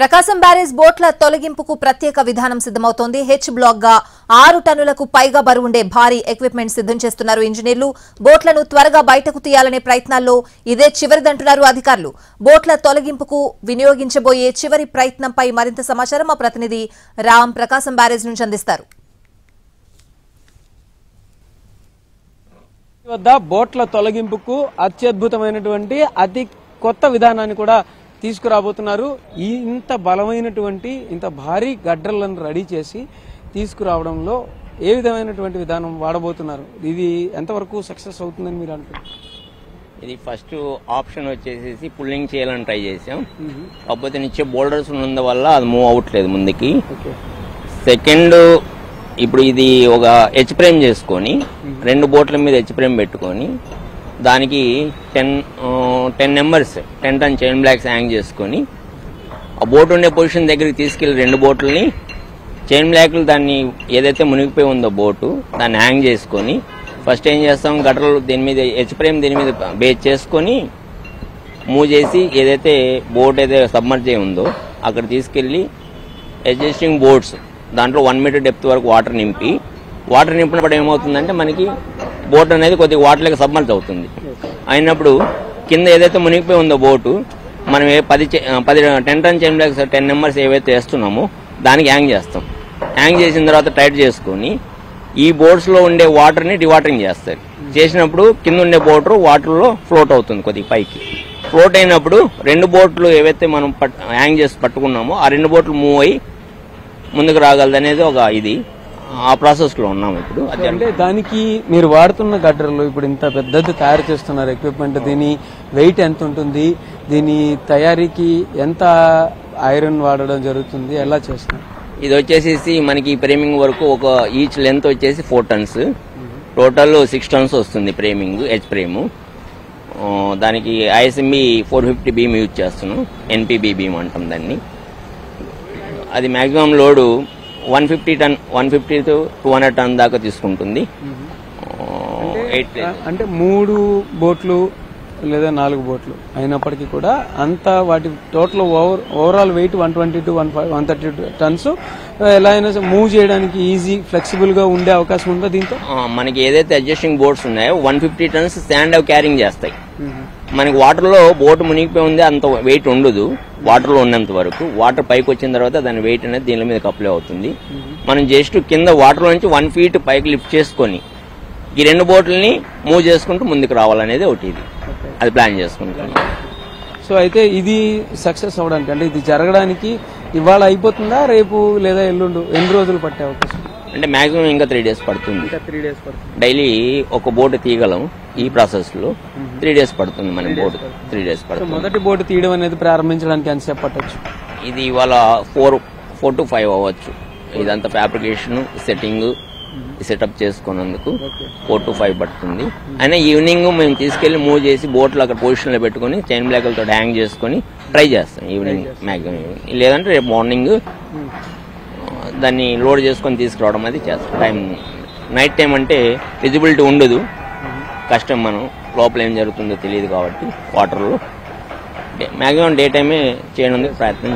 ప్రకాశం barrage బోట్ల తొలగింపుకు ప్రత్యేక విధానం సిద్ధమవుతోంది. హెచ్ బ్లాక్ గా 6 టన్నులకు పైగా బరువుండే భారీ ఎక్విప్మెంట్ సిద్ధం చేస్తున్నారు ఇంజనీర్లు. బోట్లను త్వరగా బయటకు తీయాలనే ప్రయత్నాల్లో ఇదే చివరిదంటున్నారు అధికారులు. బోట్ల తొలగింపుకు వినియోగించబోయే చివరి ప్రయత్నంపై మరింత సమాచారం మా ప్రతినిధి రామ్ ప్రకాశం బ్యారేజ్ నుంచి అందిస్తారు. బోట్ల తొలగింపుకు అత్యద్భుతమైనటువంటి అతి కొత్త విధానాన్ని కూడా తీసుకురాబోతున్నారు. ఇంత బలమైనటువంటి ఇంత భారీ గడ్డలను రెడీ చేసి తీసుకురావడంలో ఏ విధమైనటువంటి విధానం వాడబోతున్నారు? ఇది ఎంతవరకు సక్సెస్ అవుతుందని మీరు అనుకుంటున్నారు? ఇది ఫస్ట్ ఆప్షన్ వచ్చేసి పుల్లింగ్ చేయాలని ట్రై చేసాం. కాకపోతే నిచ్చే బోల్డర్స్ ఉన్నందు వల్ల అది మూవ్ అవట్లేదు ముందుకి. సెకండ్, ఇప్పుడు ఇది ఒక హెచ్ ఫ్రేమ్ చేసుకొని 2 బోట్ల మీద హెచ్ ఫ్రేమ్ పెట్టుకొని దానికి 10 నెంబర్స్ 10 టన్ చైన్ బ్లాక్స్ హ్యాంగ్ చేసుకొని ఆ బోట్ ఉండే పొజిషన్ దగ్గరికి తీసుకెళ్లి 2 బోట్లని చైన్ బ్లాక్లు దాన్ని ఏదైతే మునిగిపోయి ఉందో బోటు దాన్ని హ్యాంగ్ చేసుకొని ఫస్ట్ ఏం చేస్తాం, గటర్లు దీని మీద హెచ్ ఫ్రేమ్ దీని మీద బేస్ చేసుకొని మూవ్ చేసి ఏదైతే బోట్ అయితే సబ్మర్జ్ అయి ఉందో అక్కడ తీసుకెళ్లి అడ్జస్టింగ్ బోట్స్ దాంట్లో 1 మీటర్ డెప్త్ వరకు వాటర్ నింపినప్పుడు ఏమవుతుందంటే మనకి బోట్ అనేది కొద్దిగా వాటర్లోకి సబ్మర్జ్ అవుతుంది. అయినప్పుడు కింద ఏదైతే మునిగిపోయి ఉందో బోటు మనం 10 టన్ చైన్ బ్లాక్స్ 10 నెంబర్స్ ఏవైతే వేస్తున్నామో దానికి హ్యాంగ్ చేస్తాం. హ్యాంగ్ చేసిన తర్వాత టైట్ చేసుకొని ఈ బోట్స్ లో ఉండే వాటర్ ని డివాటరింగ్ చేస్తారు. చేసినప్పుడు కింద ఉండే బోటర్ వాటర్ లో ఫ్లోట్ అవుతుంది. కొద్దిగా పైకి ఫ్లోట్ అయినప్పుడు 2 బోట్లు ఏవైతే మనం హ్యాంగ్ చేసి పట్టుకున్నామో ఆ 2 బోట్లు మూవ్ అయ్యి ముందుకు రాగలదు అనేది ఒక ఇది ఆ ప్రాసెస్ లో ఉన్నాం ఇప్పుడు. అంటే దానికి మీరు వాడుతున్న గడ్డర్లు ఇప్పుడు ఇంత పెద్దది తయారు చేస్తున్నారు ఎక్విప్మెంట్, దీని వెయిట్ ఎంత ఉంటుంది, దీని తయారీకి ఎంత ఐరన్ వాడడం జరుగుతుంది, ఎలా చేస్తున్నారు? ఇది వచ్చేసి మనకి ఫ్రేమింగ్ వరకు ఒక ఈచ్ లెంత్ వచ్చేసి 4 టన్స్, టోటల్ 6 టన్స్ వస్తుంది ఫ్రేమింగ్ హెచ్ ఫ్రేమ్. దానికి ISMB 450 బీమ్ యూజ్ చేస్తున్నాం, NPB బీమ్ అంటాం దాన్ని. అది మాక్సిమం లోడు 150 to 200 టన్ దాకా తీసుకుంటుంది. అంటే 3 బోట్లు లేదా 4 బోట్లు అయినప్పటికీ కూడా అంత వాటి total overall wait 120 to 130 turns. ఎలా అయినా మూవ్ చేయడానికి ఈజీ ఫ్లెక్సిబుల్ గా ఉండే అవకాశం ఉందా దీంతో? మనకి ఏదైతే అడ్జస్టింగ్ బోట్స్ ఉన్నాయో 150 టన్స్ స్టాండ్ అప్ క్యారింగ్ చేస్తాయి. మనకి వాటర్ లో బోటు మునిగిపోయి ఉంది అంత వెయిట్ ఉండదు. వాటర్ లో ఉన్నంత వరకు వాటర్ పైకి వచ్చిన తర్వాత దాని వెయిట్ అనేది దీని మీద అప్లై అవుతుంది. మనం జస్ట్ కింద వాటర్ లో నుంచి 1 ఫీట్ పైకి లిఫ్ట్ చేసుకొని ఈ 2 బోట్లని మూవ్ చేసుకుంటూ ముందుకు రావాలనేది ఒకటి, ఇది అది ప్లాన్ చేసుకుంటాం. సో అయితే ఇది సక్సెస్ అవడానికి అంటే ఇది జరగడానికి ఇవాళ అయిపోతుందా, రేపు లేదా ఎల్లుండు, ఎన్ని రోజులు పట్టే అవకాశం? అంటే మాక్సిమం ఇంకా 3 డేస్ పడుతుంది. డైలీ ఒక బోటు తీయగలం. ఈ ప్రాసెస్ లో 3 డేస్ పడుతుంది. మన బోటు 3 డేస్ పడుతుంది. మొదటి బోటు తీయడం అనేది ప్రారంభించడానికి ఎంతసేపు పట్టచ్చు? ఇది ఇవాళ 4 to 5 అవ్వచ్చు. ఇదంతా ఫ్యాబ్రికేషన్ సెట్టింగ్ సెటప్ చేసుకున్నందుకు 4 to 5 పడుతుంది. అయినా ఈవినింగ్ మేము తీసుకెళ్లి మూవ్ చేసి బోట్లు అక్కడ పొజిషన్ లో పెట్టుకుని చైన్ బ్లాక్లతో హ్యాంగ్ చేసుకుని ట్రై చేస్తాం ఈవినింగ్ మ్యాక్సిమం. లేదంటే రేపు మార్నింగ్ దాన్ని లోడ్ చేసుకొని తీసుకురావడం అది చేస్తాం. టైం నైట్ టైం అంటే విజిబిలిటీ ఉండదు, కష్టం. మనం లోపల ఏం జరుగుతుందో తెలియదు కాబట్టి వాటర్లో మ్యాక్సిమం డే టైమే చేయడానికి ప్రయత్నం